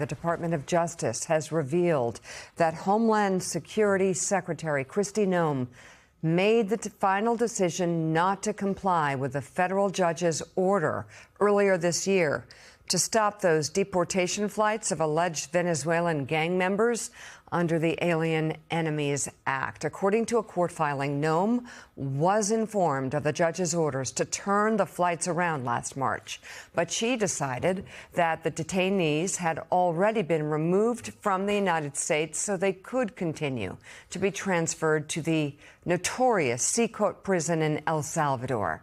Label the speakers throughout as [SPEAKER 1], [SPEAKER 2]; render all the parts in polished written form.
[SPEAKER 1] The Department of Justice has revealed that Homeland Security Secretary Kristi Noem made the final decision not to comply with the federal judge's order earlier this year to stop those deportation flights of alleged Venezuelan gang members under the Alien Enemies Act. According to a court filing, Noem was informed of the judge's orders to turn the flights around last March, but she decided that the detainees had already been removed from the United States so they could continue to be transferred to the notorious Seacourt prison in El Salvador.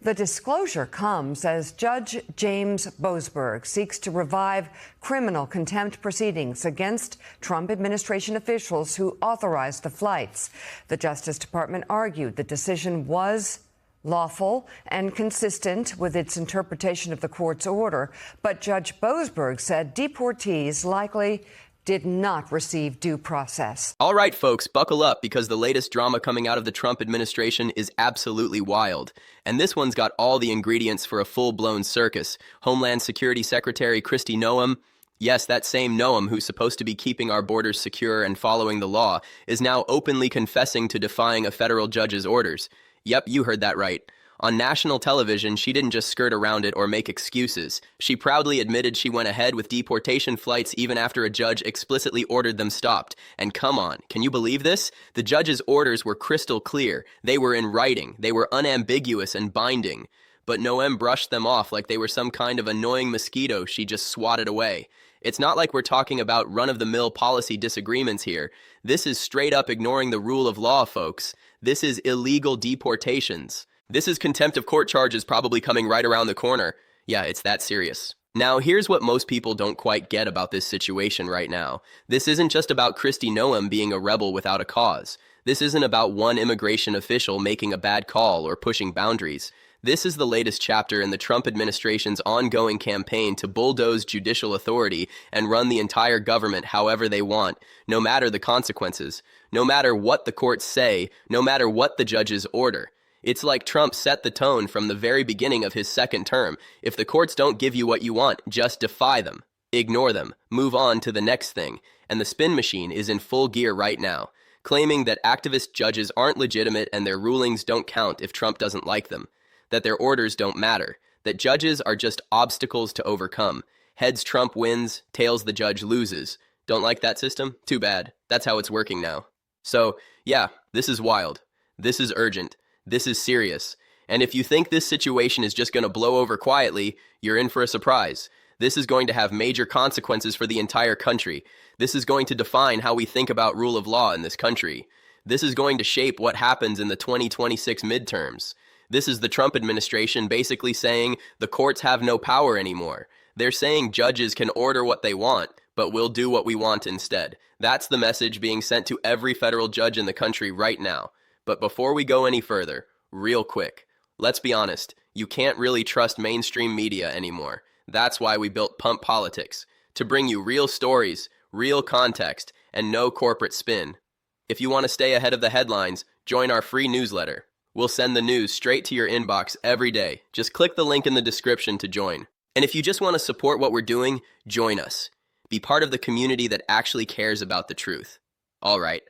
[SPEAKER 1] The disclosure comes as Judge James Boasberg seeks to revive criminal contempt proceedings against Trump administration officials who authorized the flights. The Justice Department argued the decision was lawful and consistent with its interpretation of the court's order, but Judge Boasberg said deportees likely did not receive due process.
[SPEAKER 2] All right, folks, buckle up because the latest drama coming out of the Trump administration is absolutely wild. And this one's got all the ingredients for a full-blown circus. Homeland Security Secretary Kristi Noem, yes, that same Noem who's supposed to be keeping our borders secure and following the law, is now openly confessing to defying a federal judge's orders. Yep, you heard that right. On national television, she didn't just skirt around it or make excuses. She proudly admitted she went ahead with deportation flights even after a judge explicitly ordered them stopped. And come on, can you believe this? The judge's orders were crystal clear. They were in writing. They were unambiguous and binding. But Noem brushed them off like they were some kind of annoying mosquito she just swatted away. It's not like we're talking about run-of-the-mill policy disagreements here. This is straight up ignoring the rule of law, folks. This is illegal deportations. This is contempt of court charges probably coming right around the corner. Yeah, it's that serious. Now, here's what most people don't quite get about this situation right now. This isn't just about Kristi Noem being a rebel without a cause. This isn't about one immigration official making a bad call or pushing boundaries. This is the latest chapter in the Trump administration's ongoing campaign to bulldoze judicial authority and run the entire government however they want, no matter the consequences, no matter what the courts say, no matter what the judges order. It's like Trump set the tone from the very beginning of his second term. If the courts don't give you what you want, just defy them. Ignore them. Move on to the next thing. And the spin machine is in full gear right now, claiming that activist judges aren't legitimate and their rulings don't count if Trump doesn't like them, that their orders don't matter, that judges are just obstacles to overcome. Heads Trump wins, tails the judge loses. Don't like that system? Too bad. That's how it's working now. So, yeah, this is wild. This is urgent. This is serious. And if you think this situation is just going to blow over quietly, you're in for a surprise. This is going to have major consequences for the entire country. This is going to define how we think about rule of law in this country. This is going to shape what happens in the 2026 midterms. This is the Trump administration basically saying the courts have no power anymore. They're saying judges can order what they want, but we'll do what we want instead. That's the message being sent to every federal judge in the country right now. But before we go any further, real quick, let's be honest, you can't really trust mainstream media anymore. That's why we built Pump Politics, to bring you real stories, real context, and no corporate spin. If you want to stay ahead of the headlines, join our free newsletter. We'll send the news straight to your inbox every day. Just click the link in the description to join. And if you just want to support what we're doing, join us. Be part of the community that actually cares about the truth. All right.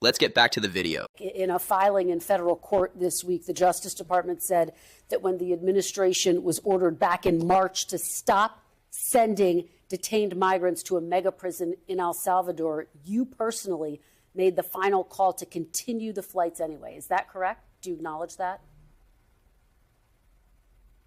[SPEAKER 2] Let's get back to the video.
[SPEAKER 3] In a filing in federal court this week, the Justice Department said that when the administration was ordered back in March to stop sending detained migrants to a mega prison in El Salvador, you personally made the final call to continue the flights anyway. Is that correct? Do you acknowledge that?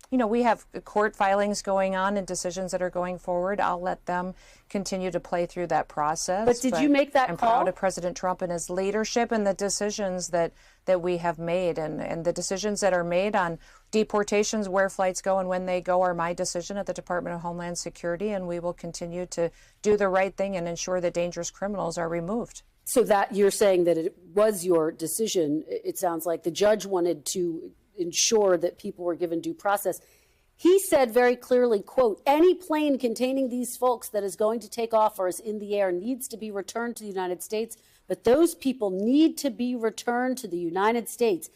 [SPEAKER 4] You know, we have court filings going on and decisions that are going forward. I'll let them continue to play through that process.
[SPEAKER 3] But did you make that
[SPEAKER 4] call? I'm proud of President Trump and his leadership and the decisions that we have made. And the decisions that are made on deportations, where flights go and when they go, are my decision at the Department of Homeland Security. And we will continue to do the right thing and ensure that dangerous criminals are removed.
[SPEAKER 3] So that you're saying that it was your decision. It sounds like the judge wanted to ensure that people were given due process. He said very clearly, quote, any plane containing these folks that is going to take off or is in the air needs to be returned to the United States, but those people need to be returned to the United States.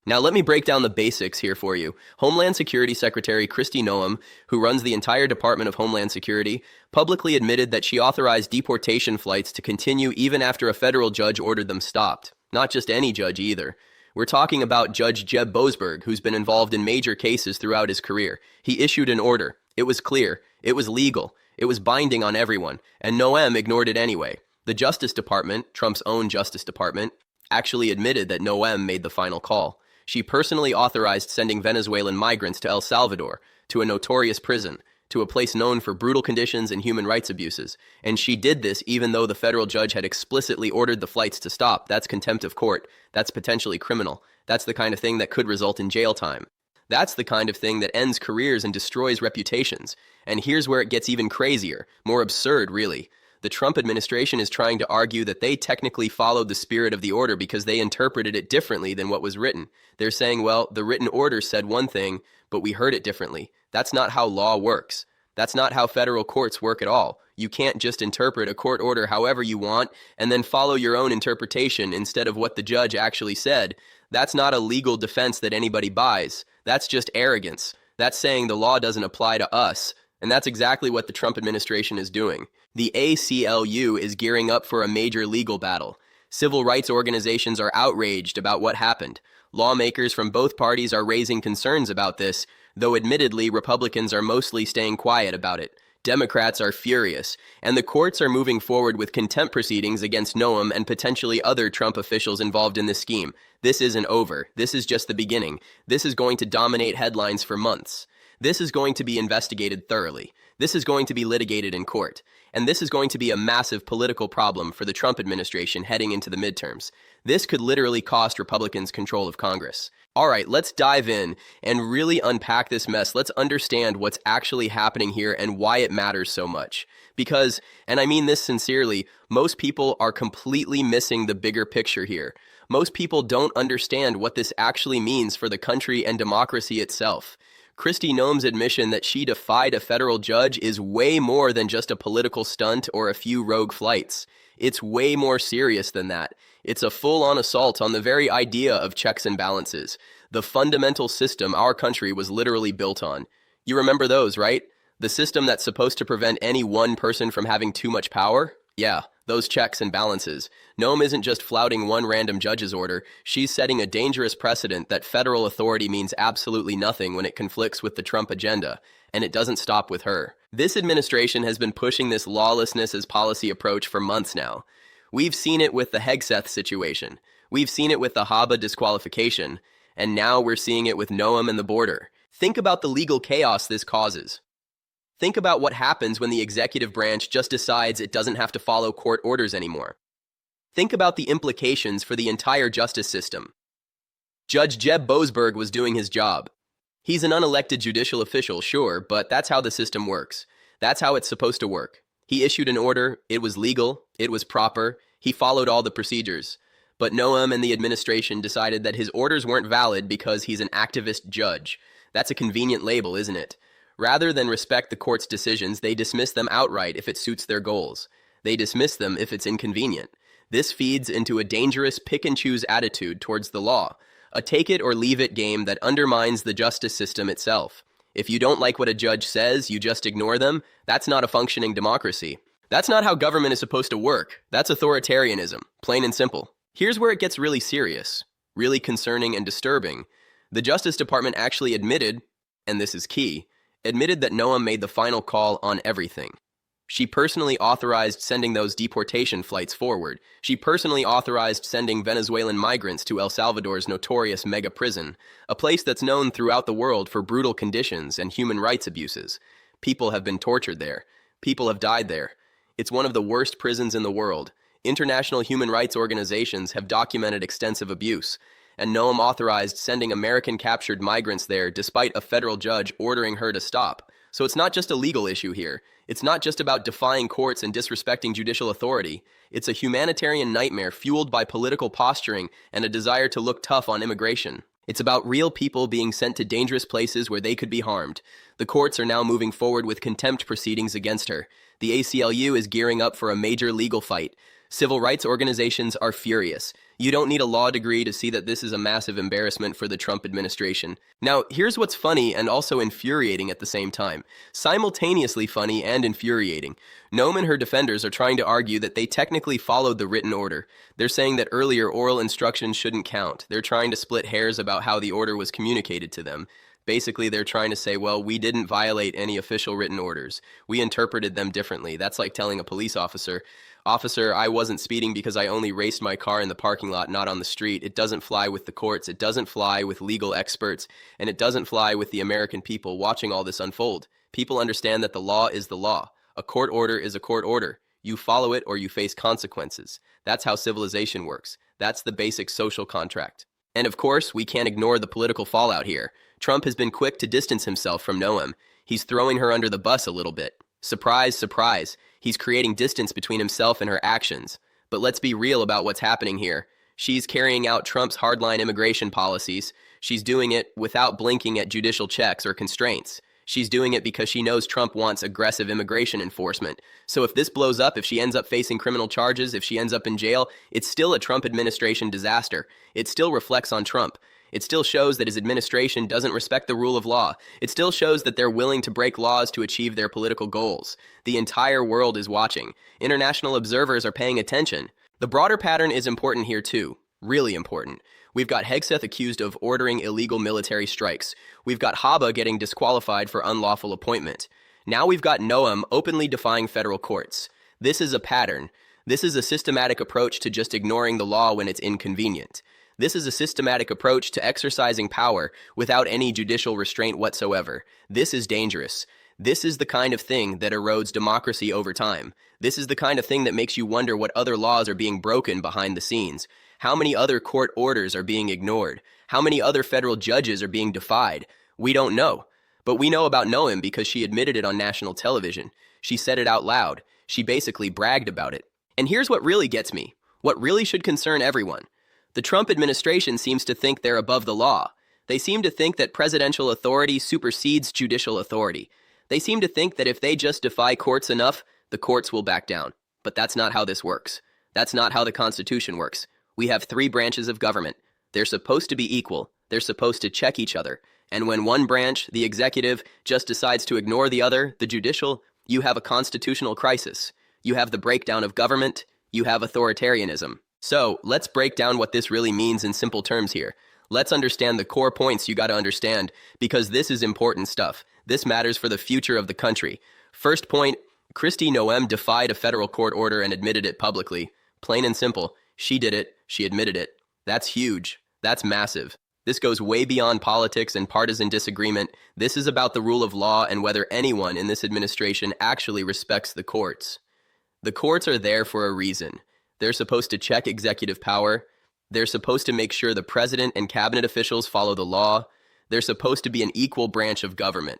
[SPEAKER 2] Now, let me break down the basics here for you. Homeland Security Secretary Kristi Noem, who runs the entire Department of Homeland Security, publicly admitted that she authorized deportation flights to continue even after a federal judge ordered them stopped. Not just any judge either. We're talking about Judge Jeb Boasberg, who's been involved in major cases throughout his career. He issued an order. It was clear. It was legal. It was binding on everyone. And Noem ignored it anyway. The Justice Department, Trump's own Justice Department, actually admitted that Noem made the final call. She personally authorized sending Venezuelan migrants to El Salvador, to a notorious prison, to a place known for brutal conditions and human rights abuses. And she did this even though the federal judge had explicitly ordered the flights to stop. That's contempt of court. That's potentially criminal. That's the kind of thing that could result in jail time. That's the kind of thing that ends careers and destroys reputations. And here's where it gets even crazier, more absurd, really. The Trump administration is trying to argue that they technically followed the spirit of the order because they interpreted it differently than what was written. They're saying, well, the written order said one thing, but we heard it differently. That's not how law works. That's not how federal courts work at all. You can't just interpret a court order however you want and then follow your own interpretation instead of what the judge actually said. That's not a legal defense that anybody buys. That's just arrogance. That's saying the law doesn't apply to us. And that's exactly what the Trump administration is doing. The ACLU is gearing up for a major legal battle. Civil rights organizations are outraged about what happened. Lawmakers from both parties are raising concerns about this, though admittedly Republicans are mostly staying quiet about it. Democrats are furious, and the courts are moving forward with contempt proceedings against Noem and potentially other Trump officials involved in this scheme. This isn't over. This is just the beginning. This is going to dominate headlines for months. This is going to be investigated thoroughly. This is going to be litigated in court. And this is going to be a massive political problem for the Trump administration heading into the midterms. This could literally cost Republicans control of Congress. All right, let's dive in and really unpack this mess. Let's understand what's actually happening here and why it matters so much. Because, and I mean this sincerely, most people are completely missing the bigger picture here. Most people don't understand what this actually means for the country and democracy itself. Kristi Noem's admission that she defied a federal judge is way more than just a political stunt or a few rogue flights. It's way more serious than that. It's a full-on assault on the very idea of checks and balances, the fundamental system our country was literally built on. You remember those, right? The system that's supposed to prevent any one person from having too much power? Yeah, those checks and balances. Noem isn't just flouting one random judge's order, she's setting a dangerous precedent that federal authority means absolutely nothing when it conflicts with the Trump agenda, and it doesn't stop with her. This administration has been pushing this lawlessness as policy approach for months now. We've seen it with the Hegseth situation. We've seen it with the Haba disqualification, and now we're seeing it with Noem and the border. Think about the legal chaos this causes. Think about what happens when the executive branch just decides it doesn't have to follow court orders anymore. Think about the implications for the entire justice system. Judge Jeb Boasberg was doing his job. He's an unelected judicial official, sure, but that's how the system works. That's how it's supposed to work. He issued an order, it was legal, it was proper, he followed all the procedures. But Noem and the administration decided that his orders weren't valid because he's an activist judge. That's a convenient label, isn't it? Rather than respect the court's decisions, they dismiss them outright if it suits their goals. They dismiss them if it's inconvenient. This feeds into a dangerous pick-and-choose attitude towards the law, a take-it-or-leave-it game that undermines the justice system itself. If you don't like what a judge says, you just ignore them. That's not a functioning democracy. That's not how government is supposed to work. That's authoritarianism, plain and simple. Here's where it gets really serious, really concerning and disturbing. The Justice Department actually admitted, and this is key, admitted that Noem made the final call on everything. She personally authorized sending those deportation flights forward. She personally authorized sending Venezuelan migrants to El Salvador's notorious mega prison, a place that's known throughout the world for brutal conditions and human rights abuses. People have been tortured there. People have died there. It's one of the worst prisons in the world. International human rights organizations have documented extensive abuse, and Noem authorized sending American-captured migrants there despite a federal judge ordering her to stop. So it's not just a legal issue here. It's not just about defying courts and disrespecting judicial authority. It's a humanitarian nightmare fueled by political posturing and a desire to look tough on immigration. It's about real people being sent to dangerous places where they could be harmed. The courts are now moving forward with contempt proceedings against her. The ACLU is gearing up for a major legal fight. Civil rights organizations are furious. You don't need a law degree to see that this is a massive embarrassment for the Trump administration. Now, here's what's funny and also infuriating at the same time. Simultaneously funny and infuriating. Noem and her defenders are trying to argue that they technically followed the written order. They're saying that earlier oral instructions shouldn't count. They're trying to split hairs about how the order was communicated to them. Basically, they're trying to say, well, we didn't violate any official written orders. We interpreted them differently. That's like telling a police officer, "Officer, I wasn't speeding because I only raced my car in the parking lot, not on the street." It doesn't fly with the courts. It doesn't fly with legal experts. And it doesn't fly with the American people watching all this unfold. People understand that the law is the law. A court order is a court order. You follow it or you face consequences. That's how civilization works. That's the basic social contract. And of course, we can't ignore the political fallout here. Trump has been quick to distance himself from Noem. He's throwing her under the bus a little bit. Surprise, surprise. He's creating distance between himself and her actions. But let's be real about what's happening here. She's carrying out Trump's hardline immigration policies. She's doing it without blinking at judicial checks or constraints. She's doing it because she knows Trump wants aggressive immigration enforcement. So if this blows up, if she ends up facing criminal charges, if she ends up in jail, it's still a Trump administration disaster. It still reflects on Trump. It still shows that his administration doesn't respect the rule of law. It still shows that they're willing to break laws to achieve their political goals. The entire world is watching. International observers are paying attention. The broader pattern is important here too. Really important. We've got Hegseth accused of ordering illegal military strikes. We've got Haba getting disqualified for unlawful appointment. Now we've got Noem openly defying federal courts. This is a pattern. This is a systematic approach to just ignoring the law when it's inconvenient. This is a systematic approach to exercising power without any judicial restraint whatsoever. This is dangerous. This is the kind of thing that erodes democracy over time. This is the kind of thing that makes you wonder what other laws are being broken behind the scenes. How many other court orders are being ignored? How many other federal judges are being defied? We don't know. But we know about Noem because she admitted it on national television. She said it out loud. She basically bragged about it. And here's what really gets me. What really should concern everyone. The Trump administration seems to think they're above the law. They seem to think that presidential authority supersedes judicial authority. They seem to think that if they just defy courts enough, the courts will back down. But that's not how this works. That's not how the Constitution works. We have 3 branches of government. They're supposed to be equal. They're supposed to check each other. And when one branch, the executive, just decides to ignore the other, the judicial, you have a constitutional crisis. You have the breakdown of government. You have authoritarianism. So let's break down what this really means in simple terms here. Let's understand the core points you got to understand because this is important stuff. This matters for the future of the country. First point, Kristi Noem defied a federal court order and admitted it publicly. Plain and simple. She did it. She admitted it. That's huge. That's massive. This goes way beyond politics and partisan disagreement. This is about the rule of law and whether anyone in this administration actually respects the courts. The courts are there for a reason. They're supposed to check executive power. They're supposed to make sure the president and cabinet officials follow the law. They're supposed to be an equal branch of government.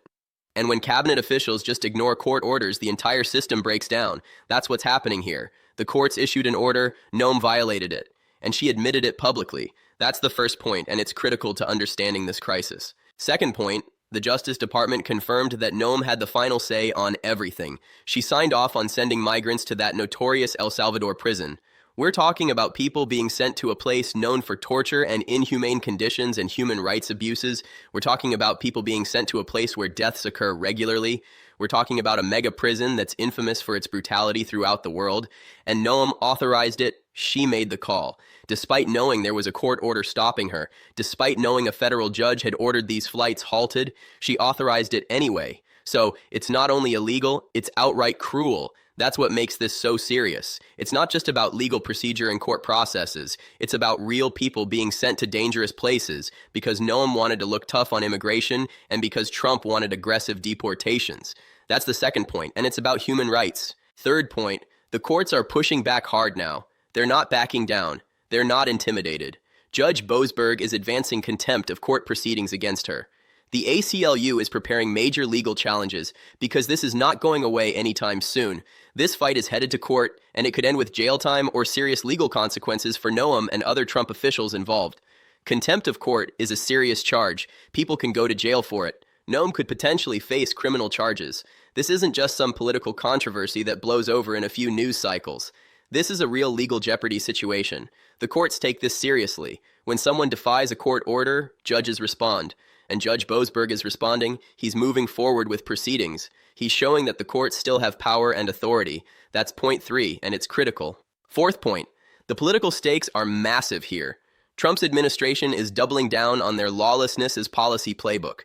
[SPEAKER 2] And when cabinet officials just ignore court orders, the entire system breaks down. That's what's happening here. The courts issued an order, Noem violated it, and she admitted it publicly. That's the first point, and it's critical to understanding this crisis. Second point, the Justice Department confirmed that Noem had the final say on everything. She signed off on sending migrants to that notorious El Salvador prison. We're talking about people being sent to a place known for torture and inhumane conditions and human rights abuses. We're talking about people being sent to a place where deaths occur regularly. We're talking about a mega prison that's infamous for its brutality throughout the world. And Noem authorized it. She made the call. Despite knowing there was a court order stopping her, despite knowing a federal judge had ordered these flights halted, she authorized it anyway. So it's not only illegal, it's outright cruel. That's what makes this so serious. It's not just about legal procedure and court processes. It's about real people being sent to dangerous places because Noem wanted to look tough on immigration and because Trump wanted aggressive deportations. That's the second point, and it's about human rights. Third point, the courts are pushing back hard now. They're not backing down. They're not intimidated. Judge Boasberg is advancing contempt of court proceedings against her. The ACLU is preparing major legal challenges because this is not going away anytime soon. This fight is headed to court, and it could end with jail time or serious legal consequences for Noem and other Trump officials involved. Contempt of court is a serious charge. People can go to jail for it. Noem could potentially face criminal charges. This isn't just some political controversy that blows over in a few news cycles. This is a real legal jeopardy situation. The courts take this seriously. When someone defies a court order, judges respond. And Judge Boasberg is responding. He's moving forward with proceedings. He's showing that the courts still have power and authority. That's point 3, and it's critical. Fourth point, the political stakes are massive here. Trump's administration is doubling down on their lawlessness as policy playbook.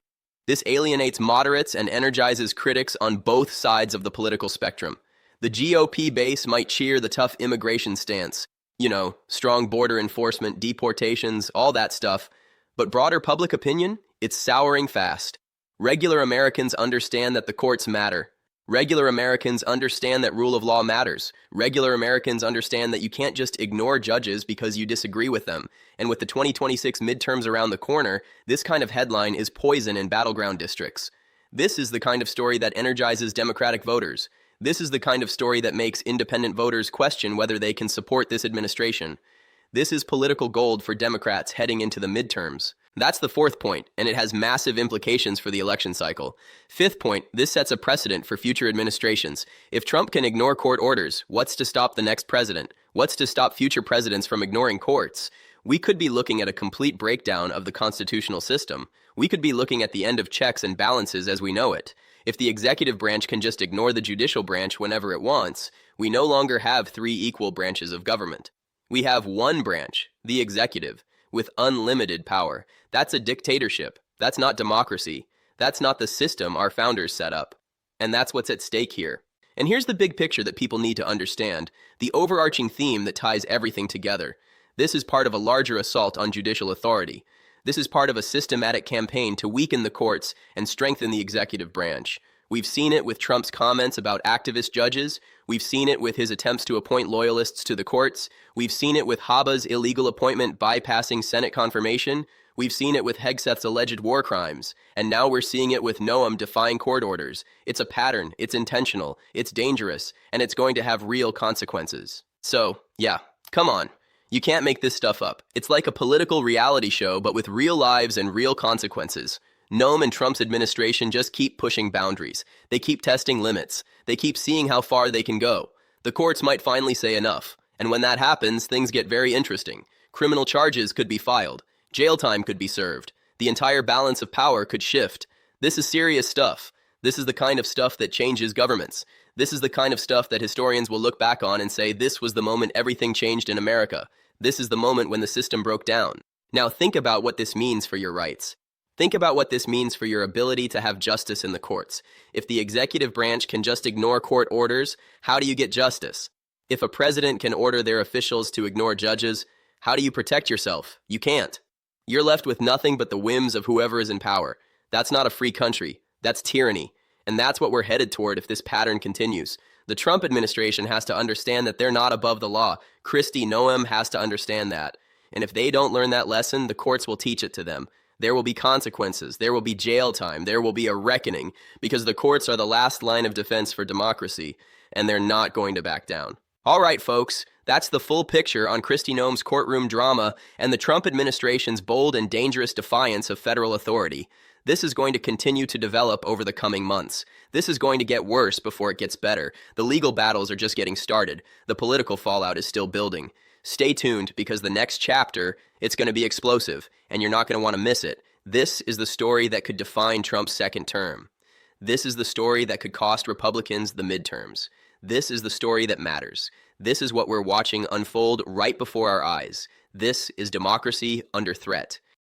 [SPEAKER 2] This alienates moderates and energizes critics on both sides of the political spectrum. The GOP base might cheer the tough immigration stance, strong border enforcement, deportations, all that stuff. But broader public opinion, it's souring fast. Regular Americans understand that the courts matter. Regular Americans understand that rule of law matters. Regular Americans understand that you can't just ignore judges because you disagree with them. And with the 2026 midterms around the corner, this kind of headline is poison in battleground districts. This is the kind of story that energizes Democratic voters. This is the kind of story that makes independent voters question whether they can support this administration. This is political gold for Democrats heading into the midterms. That's the fourth point, and it has massive implications for the election cycle. Fifth point, this sets a precedent for future administrations. If Trump can ignore court orders, what's to stop the next president? What's to stop future presidents from ignoring courts? We could be looking at a complete breakdown of the constitutional system. We could be looking at the end of checks and balances as we know it. If the executive branch can just ignore the judicial branch whenever it wants, we no longer have 3 equal branches of government. We have one branch, the executive, with unlimited power. That's a dictatorship. That's not democracy. That's not the system our founders set up. And that's what's at stake here. And here's the big picture that people need to understand, the overarching theme that ties everything together. This is part of a larger assault on judicial authority. This is part of a systematic campaign to weaken the courts and strengthen the executive branch. We've seen it with Trump's comments about activist judges. We've seen it with his attempts to appoint loyalists to the courts. We've seen it with Haba's illegal appointment bypassing Senate confirmation. We've seen it with Hegseth's alleged war crimes. And now we're seeing it with Noem defying court orders. It's a pattern, it's intentional, it's dangerous, and it's going to have real consequences. So, yeah, come on. You can't make this stuff up. It's like a political reality show, but with real lives and real consequences. Noem and Trump's administration just keep pushing boundaries. They keep testing limits. They keep seeing how far they can go. The courts might finally say enough. And when that happens, things get very interesting. Criminal charges could be filed. Jail time could be served. The entire balance of power could shift. This is serious stuff. This is the kind of stuff that changes governments. This is the kind of stuff that historians will look back on and say, this was the moment everything changed in America. This is the moment when the system broke down. Now think about what this means for your rights. Think about what this means for your ability to have justice in the courts. If the executive branch can just ignore court orders, how do you get justice? If a president can order their officials to ignore judges, how do you protect yourself? You can't. You're left with nothing but the whims of whoever is in power. That's not a free country. That's tyranny. And that's what we're headed toward if this pattern continues. The Trump administration has to understand that they're not above the law. Kristi Noem has to understand that. And if they don't learn that lesson, the courts will teach it to them. There will be consequences. There will be jail time. There will be a reckoning because the courts are the last line of defense for democracy, and they're not going to back down. All right, folks, that's the full picture on Kristi Noem's courtroom drama and the Trump administration's bold and dangerous defiance of federal authority. This is going to continue to develop over the coming months. This is going to get worse before it gets better. The legal battles are just getting started. The political fallout is still building. Stay tuned because the next chapter, it's going to be explosive, and you're not going to want to miss it. This is the story that could define Trump's second term. This is the story that could cost Republicans the midterms. This is the story that matters. This is what we're watching unfold right before our eyes. This is democracy under threat.